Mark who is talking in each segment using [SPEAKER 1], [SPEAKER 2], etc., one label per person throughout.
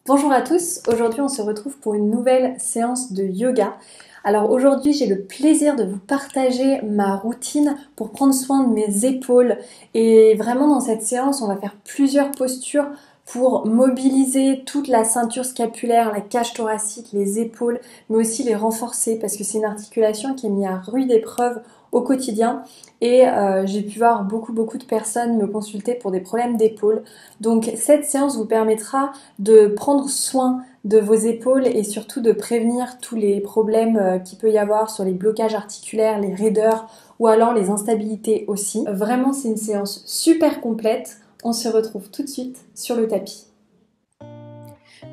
[SPEAKER 1] Bonjour à tous, aujourd'hui on se retrouve pour une nouvelle séance de yoga. Alors aujourd'hui j'ai le plaisir de vous partager ma routine pour prendre soin de mes épaules et vraiment dans cette séance on va faire plusieurs postures pour mobiliser toute la ceinture scapulaire, la cage thoracique, les épaules, mais aussi les renforcer parce que c'est une articulation qui est mise à rude épreuve au quotidien et j'ai pu voir beaucoup de personnes me consulter pour des problèmes d'épaule. Donc cette séance vous permettra de prendre soin de vos épaules et surtout de prévenir tous les problèmes qu'il peut y avoir sur les blocages articulaires, les raideurs ou alors les instabilités aussi. Vraiment c'est une séance super complète. On se retrouve tout de suite sur le tapis.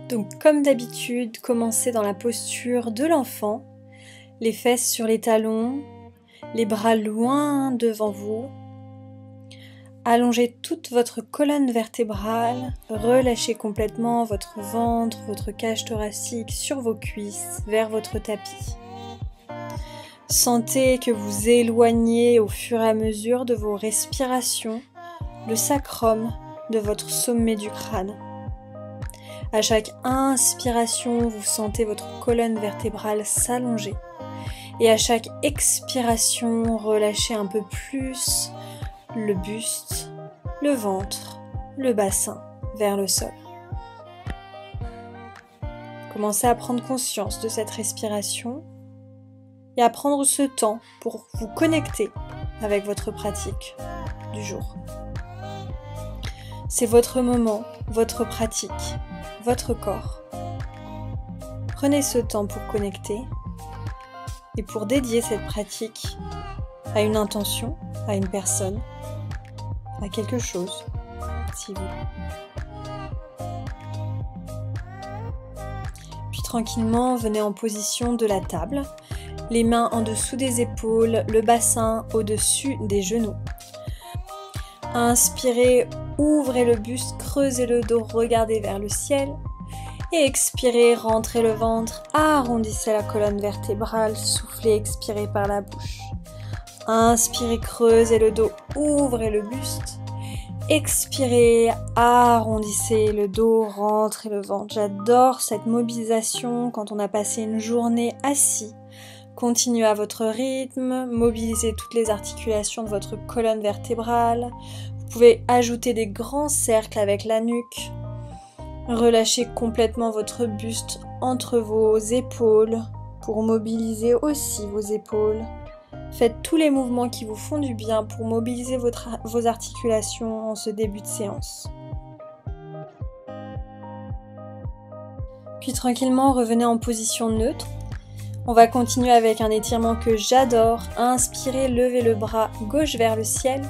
[SPEAKER 1] Donc comme d'habitude, commencez dans la posture de l'enfant, les fesses sur les talons, les bras loin devant vous. Allongez toute votre colonne vertébrale, relâchez complètement votre ventre, votre cage thoracique sur vos cuisses vers votre tapis. Sentez que vous éloignez au fur et à mesure de vos respirations le sacrum de votre sommet du crâne. À chaque inspiration, vous sentez votre colonne vertébrale s'allonger et à chaque expiration, relâchez un peu plus le buste, le ventre, le bassin vers le sol. Commencez à prendre conscience de cette respiration et à prendre ce temps pour vous connecter avec votre pratique du jour. C'est votre moment, votre pratique, votre corps. Prenez ce temps pour connecter et pour dédier cette pratique à une intention, à une personne, à quelque chose, si vous. Puis tranquillement, venez en position de la table, les mains en dessous des épaules, le bassin au-dessus des genoux. Inspirez, ouvrez le buste, creusez le dos, regardez vers le ciel. Et expirez, rentrez le ventre, arrondissez la colonne vertébrale, soufflez, expirez par la bouche. Inspirez, creusez le dos, ouvrez le buste. Expirez, arrondissez le dos, rentrez le ventre. J'adore cette mobilisation quand on a passé une journée assis. Continuez à votre rythme, mobilisez toutes les articulations de votre colonne vertébrale. Vous pouvez ajouter des grands cercles avec la nuque. Relâchez complètement votre buste entre vos épaules pour mobiliser aussi vos épaules. Faites tous les mouvements qui vous font du bien pour mobiliser vos articulations en ce début de séance. Puis tranquillement, revenez en position neutre. On va continuer avec un étirement que j'adore. Inspirez, levez le bras gauche vers le ciel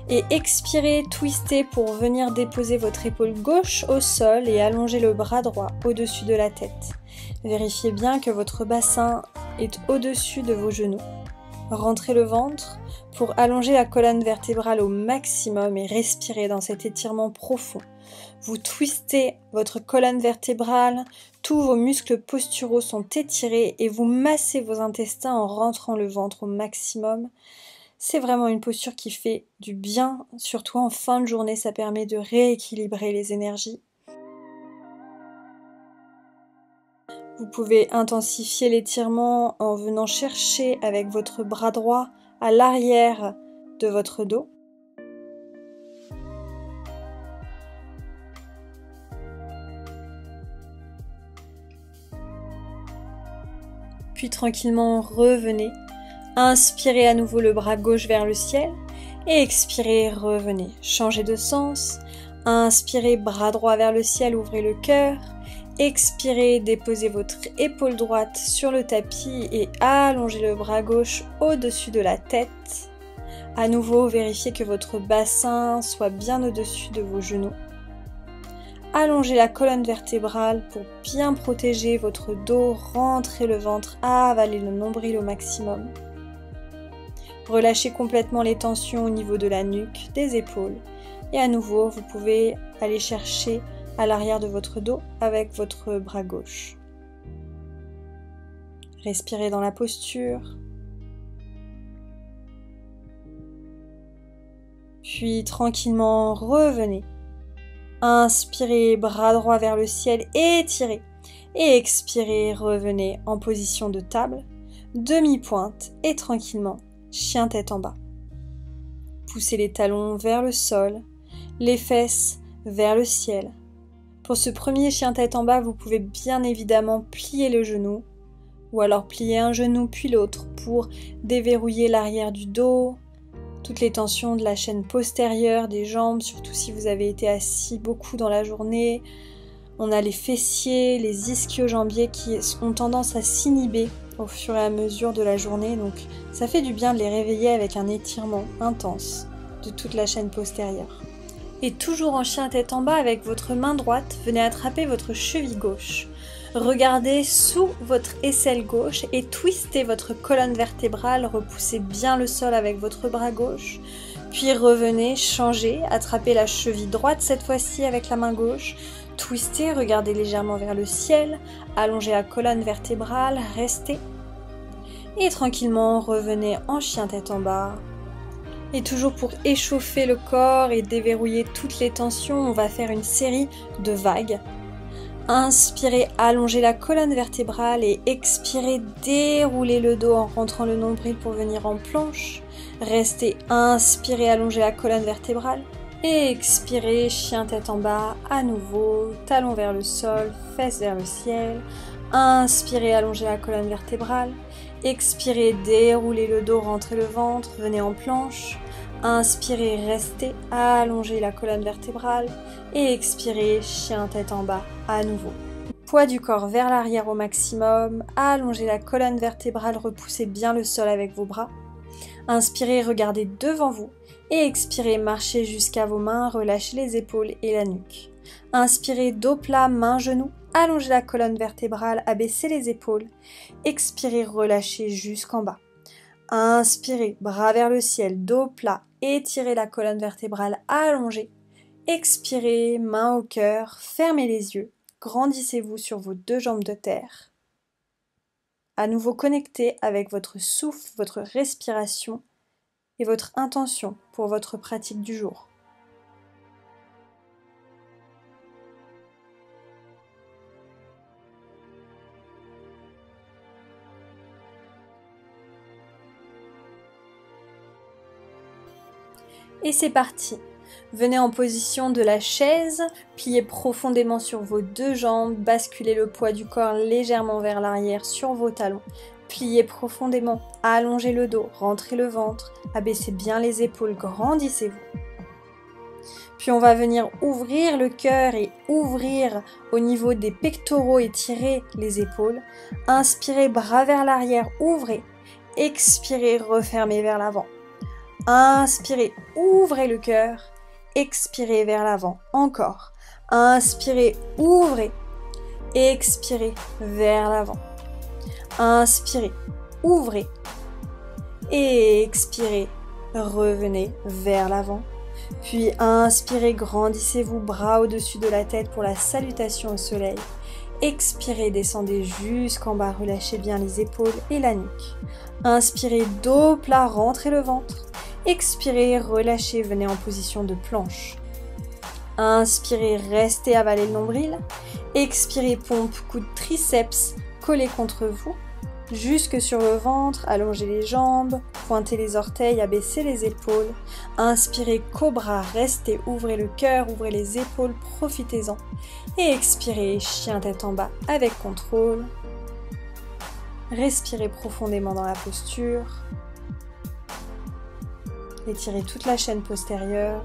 [SPEAKER 1] et expirez, twistez pour venir déposer votre épaule gauche au sol et allonger le bras droit au-dessus de la tête. Vérifiez bien que votre bassin est au-dessus de vos genoux. Rentrez le ventre pour allonger la colonne vertébrale au maximum et respirez dans cet étirement profond. Vous twistez votre colonne vertébrale, tous vos muscles posturaux sont étirés et vous massez vos intestins en rentrant le ventre au maximum. C'est vraiment une posture qui fait du bien, surtout en fin de journée, ça permet de rééquilibrer les énergies. Vous pouvez intensifier l'étirement en venant chercher avec votre bras droit à l'arrière de votre dos. Puis tranquillement revenez. Inspirez à nouveau le bras gauche vers le ciel et expirez, revenez. Changez de sens. Inspirez, bras droit vers le ciel, ouvrez le cœur. Expirez, déposez votre épaule droite sur le tapis et allongez le bras gauche au-dessus de la tête. À nouveau, vérifiez que votre bassin soit bien au-dessus de vos genoux. Allongez la colonne vertébrale pour bien protéger votre dos, rentrez le ventre, avalez le nombril au maximum. Relâchez complètement les tensions au niveau de la nuque, des épaules. Et à nouveau, vous pouvez aller chercher à l'arrière de votre dos avec votre bras gauche. Respirez dans la posture. Puis tranquillement revenez. Inspirez, bras droit vers le ciel, étirez. Et expirez, revenez en position de table, demi-pointe et tranquillement, chien tête en bas. Poussez les talons vers le sol, les fesses vers le ciel. Pour ce premier chien tête en bas, vous pouvez bien évidemment plier le genou, ou alors plier un genou puis l'autre pour déverrouiller l'arrière du dos, toutes les tensions de la chaîne postérieure des jambes, surtout si vous avez été assis beaucoup dans la journée. On a les fessiers, les ischio-jambiers qui ont tendance à s'inhiber au fur et à mesure de la journée, donc ça fait du bien de les réveiller avec un étirement intense de toute la chaîne postérieure. Et toujours en chien tête en bas, avec votre main droite, venez attraper votre cheville gauche. Regardez sous votre aisselle gauche et twistez votre colonne vertébrale, repoussez bien le sol avec votre bras gauche. Puis revenez, changez, attrapez la cheville droite cette fois-ci avec la main gauche. Twistez, regardez légèrement vers le ciel, allongez la colonne vertébrale, restez. Et tranquillement, revenez en chien tête en bas. Et toujours pour échauffer le corps et déverrouiller toutes les tensions, on va faire une série de vagues. Inspirez, allongez la colonne vertébrale et expirez, déroulez le dos en rentrant le nombril pour venir en planche. Restez, inspirez, allongez la colonne vertébrale. Et expirez, chien tête en bas, à nouveau, talons vers le sol, fesses vers le ciel. Inspirez, allongez la colonne vertébrale. Expirez, déroulez le dos, rentrez le ventre, venez en planche. Inspirez, restez, allongez la colonne vertébrale. Et expirez, chien tête en bas, à nouveau. Poids du corps vers l'arrière au maximum. Allongez la colonne vertébrale, repoussez bien le sol avec vos bras. Inspirez, regardez devant vous. Et expirez, marchez jusqu'à vos mains, relâchez les épaules et la nuque. Inspirez, dos plat, mains, genoux, allongez la colonne vertébrale, abaissez les épaules. Expirez, relâchez jusqu'en bas. Inspirez, bras vers le ciel, dos plat, étirez la colonne vertébrale, allongez. Expirez, main au cœur, fermez les yeux, grandissez-vous sur vos deux jambes de terre. À nouveau connecté avec votre souffle, votre respiration, et votre intention pour votre pratique du jour. Et c'est parti! Venez en position de la chaise, pliez profondément sur vos deux jambes, basculez le poids du corps légèrement vers l'arrière sur vos talons. Pliez profondément, allongez le dos, rentrez le ventre, abaissez bien les épaules, grandissez-vous. Puis on va venir ouvrir le cœur et ouvrir au niveau des pectoraux, étirer les épaules. Inspirez, bras vers l'arrière, ouvrez. Expirez, refermez vers l'avant. Inspirez, ouvrez le cœur. Expirez vers l'avant, encore. Inspirez, ouvrez. Expirez vers l'avant. Inspirez, ouvrez. Et expirez, revenez vers l'avant. Puis inspirez, grandissez-vous, bras au-dessus de la tête pour la salutation au soleil. Expirez, descendez jusqu'en bas, relâchez bien les épaules et la nuque. Inspirez, dos plat, rentrez le ventre. Expirez, relâchez, venez en position de planche. Inspirez, restez, avalez le nombril. Expirez, pompe, coude triceps collés contre vous. Jusque sur le ventre, allongez les jambes, pointez les orteils, abaissez les épaules. Inspirez, cobra, restez, ouvrez le cœur, ouvrez les épaules, profitez-en. Et expirez, chien tête en bas avec contrôle. Respirez profondément dans la posture. Étirez toute la chaîne postérieure.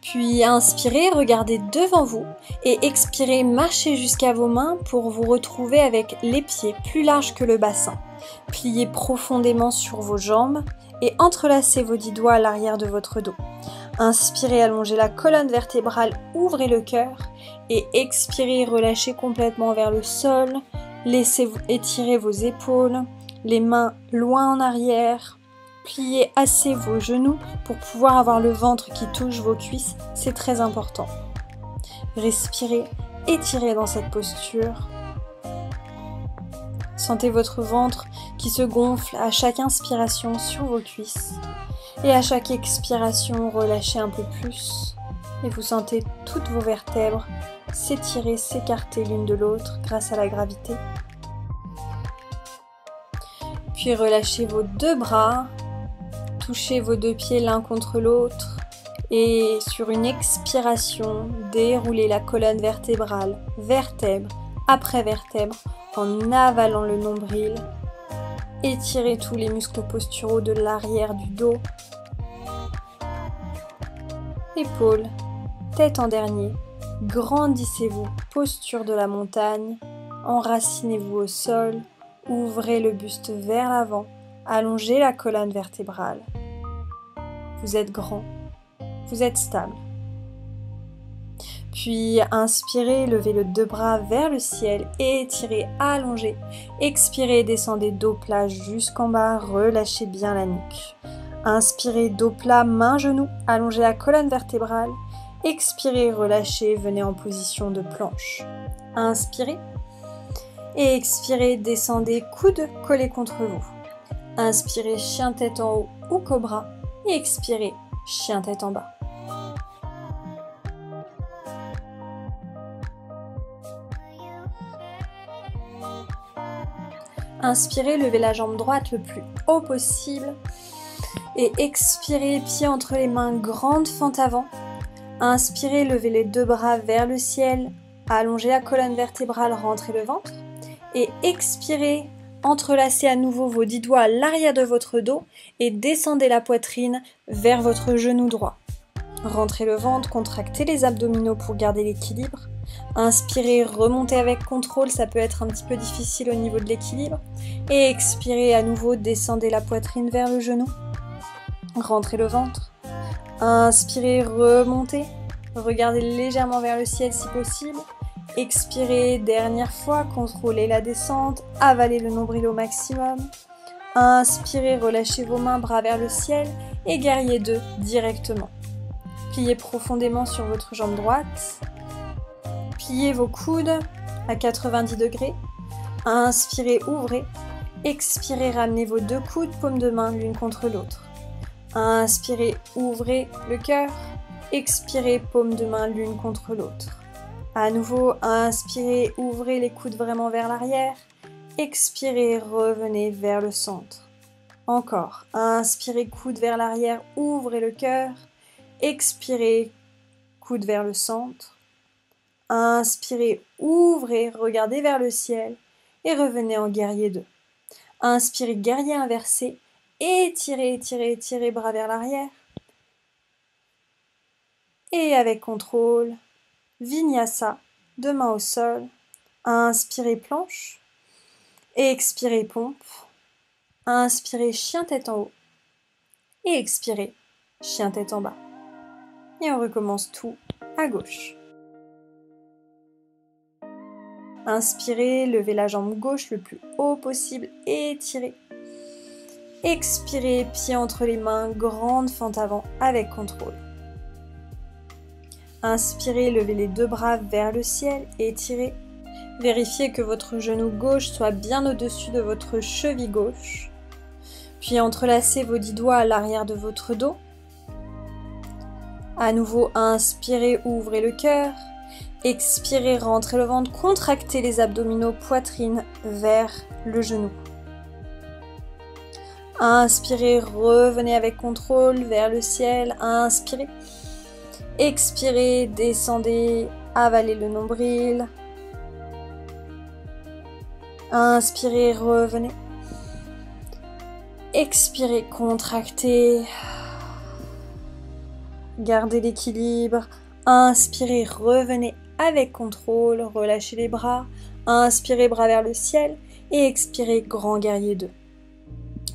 [SPEAKER 1] Puis inspirez, regardez devant vous et expirez, marchez jusqu'à vos mains pour vous retrouver avec les pieds plus larges que le bassin. Pliez profondément sur vos jambes et entrelacez vos 10 doigts à l'arrière de votre dos. Inspirez, allongez la colonne vertébrale, ouvrez le cœur et expirez, relâchez complètement vers le sol. Laissez étirer vos épaules, les mains loin en arrière. Pliez assez vos genoux pour pouvoir avoir le ventre qui touche vos cuisses, c'est très important. Respirez, étirez dans cette posture. Sentez votre ventre qui se gonfle à chaque inspiration sur vos cuisses. Et à chaque expiration, relâchez un peu plus. Et vous sentez toutes vos vertèbres s'étirer, s'écarter l'une de l'autre grâce à la gravité. Puis relâchez vos deux bras, touchez vos deux pieds l'un contre l'autre. Et sur une expiration, déroulez la colonne vertébrale, vertèbre après vertèbre, en avalant le nombril. Étirez tous les muscles posturaux de l'arrière du dos. Épaules, tête en dernier. Grandissez-vous, posture de la montagne. Enracinez-vous au sol. Ouvrez le buste vers l'avant. Allongez la colonne vertébrale. Vous êtes grand. Vous êtes stable. Puis inspirez, levez les deux bras vers le ciel et étirez, allongez. Expirez, descendez dos plat jusqu'en bas, relâchez bien la nuque. Inspirez, dos plat, main, genou, allongez la colonne vertébrale. Expirez, relâchez, venez en position de planche. Inspirez et expirez, descendez, coudes collés contre vous. Inspirez, chien tête en haut ou cobra et expirez, chien tête en bas. Inspirez, levez la jambe droite le plus haut possible. Et expirez, pieds entre les mains, grande fente avant. Inspirez, levez les deux bras vers le ciel. Allongez la colonne vertébrale, rentrez le ventre. Et expirez, entrelacez à nouveau vos 10 doigts à l'arrière de votre dos et descendez la poitrine vers votre genou droit. Rentrez le ventre, contractez les abdominaux pour garder l'équilibre. Inspirez, remontez avec contrôle, ça peut être un petit peu difficile au niveau de l'équilibre. Et expirez à nouveau, descendez la poitrine vers le genou. Rentrez le ventre. Inspirez, remontez. Regardez légèrement vers le ciel si possible. Expirez, dernière fois, contrôlez la descente, avalez le nombril au maximum. Inspirez, relâchez vos mains, bras vers le ciel et guerrier 2 directement. Pliez profondément sur votre jambe droite. Pliez vos coudes à 90 degrés. Inspirez, ouvrez. Expirez, ramenez vos deux coudes, paumes de main l'une contre l'autre. Inspirez, ouvrez le cœur. Expirez, paumes de main l'une contre l'autre. À nouveau, inspirez, ouvrez les coudes vraiment vers l'arrière. Expirez, revenez vers le centre. Encore. Inspirez, coude vers l'arrière, ouvrez le cœur. Expirez, coude vers le centre. Inspirez, ouvrez, regardez vers le ciel et revenez en guerrier 2. Inspirez, guerrier inversé, étirez, étirez, étirez, bras vers l'arrière. Et avec contrôle, Vinyasa, deux mains au sol. Inspirez, planche. Expirez, pompe. Inspirez, chien tête en haut. Et expirez, chien tête en bas. Et on recommence tout à gauche. Inspirez, levez la jambe gauche le plus haut possible, étirez. Expirez, pieds entre les mains, grande fente avant avec contrôle. Inspirez, levez les deux bras vers le ciel, étirez. Vérifiez que votre genou gauche soit bien au-dessus de votre cheville gauche. Puis entrelacez vos 10 doigts à l'arrière de votre dos. À nouveau, inspirez, ouvrez le cœur. Expirez, rentrez le ventre, contractez les abdominaux, poitrine vers le genou. Inspirez, revenez avec contrôle vers le ciel. Inspirez. Expirez, descendez, avalez le nombril. Inspirez, revenez. Expirez, contractez. Gardez l'équilibre. Inspirez, revenez avec contrôle. Relâchez les bras. Inspirez, bras vers le ciel. Et expirez, grand guerrier 2.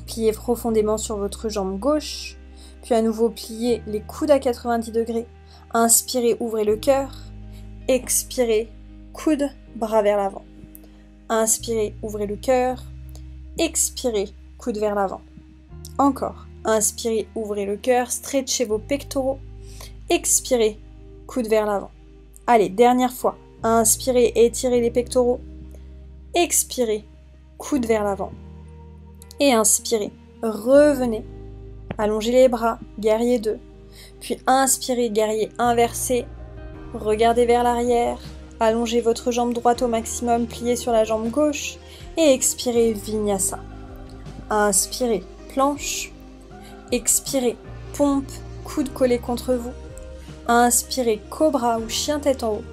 [SPEAKER 1] Pliez profondément sur votre jambe gauche. Puis à nouveau, pliez les coudes à 90 degrés. Inspirez, ouvrez le cœur. Expirez, coude, bras vers l'avant. Inspirez, ouvrez le cœur. Expirez, coude vers l'avant. Encore. Inspirez, ouvrez le cœur. Stretchez vos pectoraux. Expirez, coude vers l'avant. Allez, dernière fois. Inspirez, étirez les pectoraux. Expirez, coude vers l'avant. Et inspirez, revenez, allongez les bras, guerrier 2. Puis inspirez, guerrier inversé, regardez vers l'arrière, allongez votre jambe droite au maximum, pliez sur la jambe gauche et expirez, vinyasa. Inspirez, planche, expirez, pompe, coude collé contre vous. Inspirez, cobra ou chien tête en haut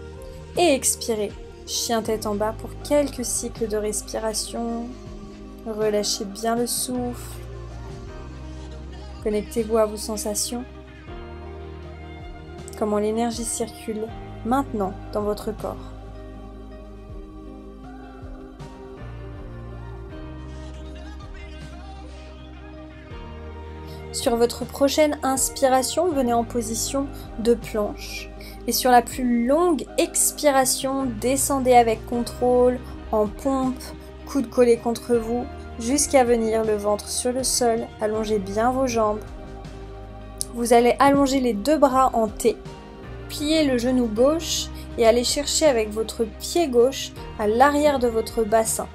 [SPEAKER 1] et expirez, chien tête en bas pour quelques cycles de respiration. Relâchez bien le souffle. Connectez-vous à vos sensations. Comment l'énergie circule maintenant dans votre corps. Sur votre prochaine inspiration, venez en position de planche. Et sur la plus longue expiration, descendez avec contrôle, en pompe, coude collé contre vous, jusqu'à venir le ventre sur le sol. Allongez bien vos jambes. Vous allez allonger les deux bras en T. Pliez le genou gauche et allez chercher avec votre pied gauche à l'arrière de votre bassin.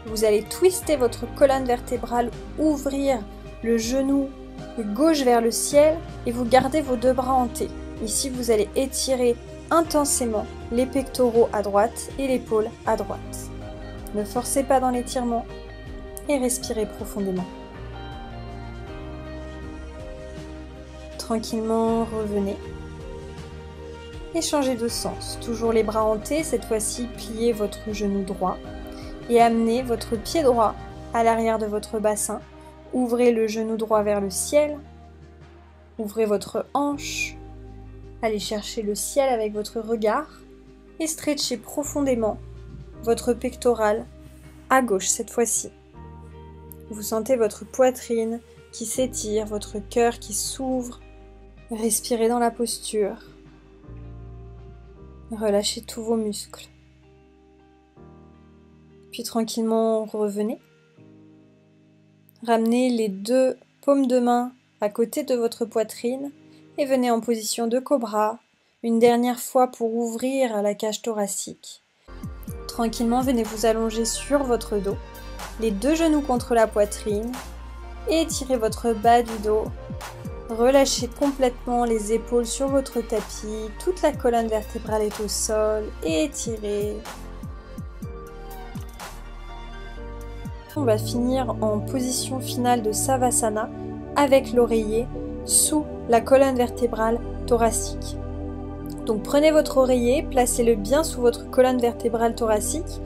[SPEAKER 1] Vous allez twister votre colonne vertébrale, ouvrir le genou gauche vers le ciel et vous gardez vos deux bras en T. Ici, vous allez étirer intensément les pectoraux à droite et l'épaule à droite. Ne forcez pas dans l'étirement et respirez profondément. Tranquillement, revenez. Et changez de sens. Toujours les bras en T, cette fois-ci, pliez votre genou droit et amenez votre pied droit à l'arrière de votre bassin. Ouvrez le genou droit vers le ciel. Ouvrez votre hanche. Allez chercher le ciel avec votre regard et stretchez profondément votre pectoral à gauche cette fois-ci. Vous sentez votre poitrine qui s'étire, votre cœur qui s'ouvre. Respirez dans la posture. Relâchez tous vos muscles. Puis tranquillement revenez. Ramenez les deux paumes de main à côté de votre poitrine et venez en position de cobra, une dernière fois pour ouvrir la cage thoracique. Tranquillement, venez vous allonger sur votre dos, les deux genoux contre la poitrine, et étirez votre bas du dos. Relâchez complètement les épaules sur votre tapis, toute la colonne vertébrale est au sol, et étirez. On va finir en position finale de Savasana avec l'oreiller sous la colonne vertébrale thoracique. Donc prenez votre oreiller, placez-le bien sous votre colonne vertébrale thoracique.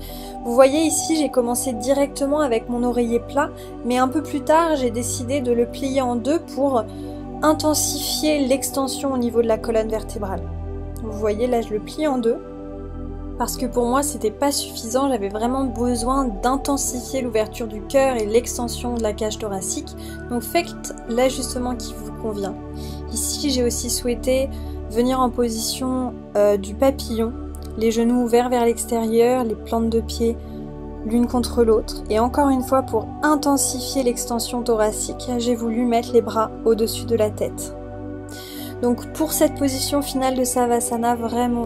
[SPEAKER 1] Vous voyez ici, j'ai commencé directement avec mon oreiller plat, mais un peu plus tard, j'ai décidé de le plier en deux pour intensifier l'extension au niveau de la colonne vertébrale. Vous voyez, là je le plie en deux, parce que pour moi c'était pas suffisant, j'avais vraiment besoin d'intensifier l'ouverture du cœur et l'extension de la cage thoracique. Donc faites l'ajustement qui vous convient. Ici j'ai aussi souhaité venir en position du papillon, les genoux ouverts vers l'extérieur, les plantes de pied l'une contre l'autre. Et encore une fois, pour intensifier l'extension thoracique, j'ai voulu mettre les bras au-dessus de la tête. Donc pour cette position finale de Savasana, vraiment,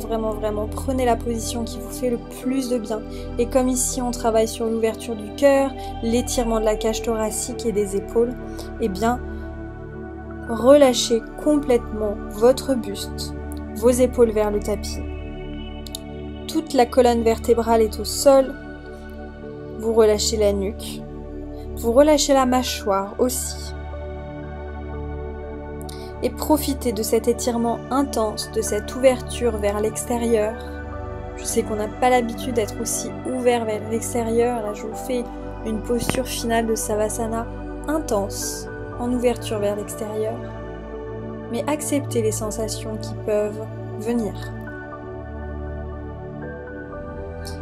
[SPEAKER 1] prenez la position qui vous fait le plus de bien. Et comme ici, on travaille sur l'ouverture du cœur, l'étirement de la cage thoracique et des épaules, eh bien, relâchez complètement votre buste, vos épaules vers le tapis. Toute la colonne vertébrale est au sol. Vous relâchez la nuque. Vous relâchez la mâchoire aussi. Et profitez de cet étirement intense, de cette ouverture vers l'extérieur. Je sais qu'on n'a pas l'habitude d'être aussi ouvert vers l'extérieur. Là, je vous fais une posture finale de Savasana intense, en ouverture vers l'extérieur. Mais acceptez les sensations qui peuvent venir.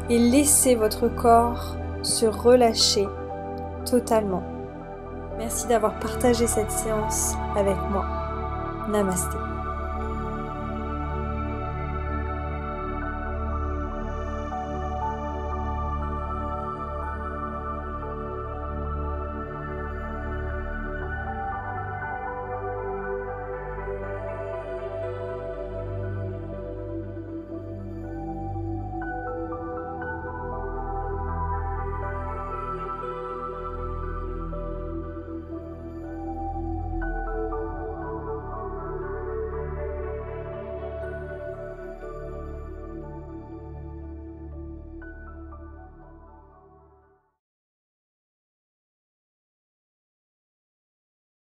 [SPEAKER 1] Et laissez votre corps se relâcher totalement. Merci d'avoir partagé cette séance avec moi. Namasté.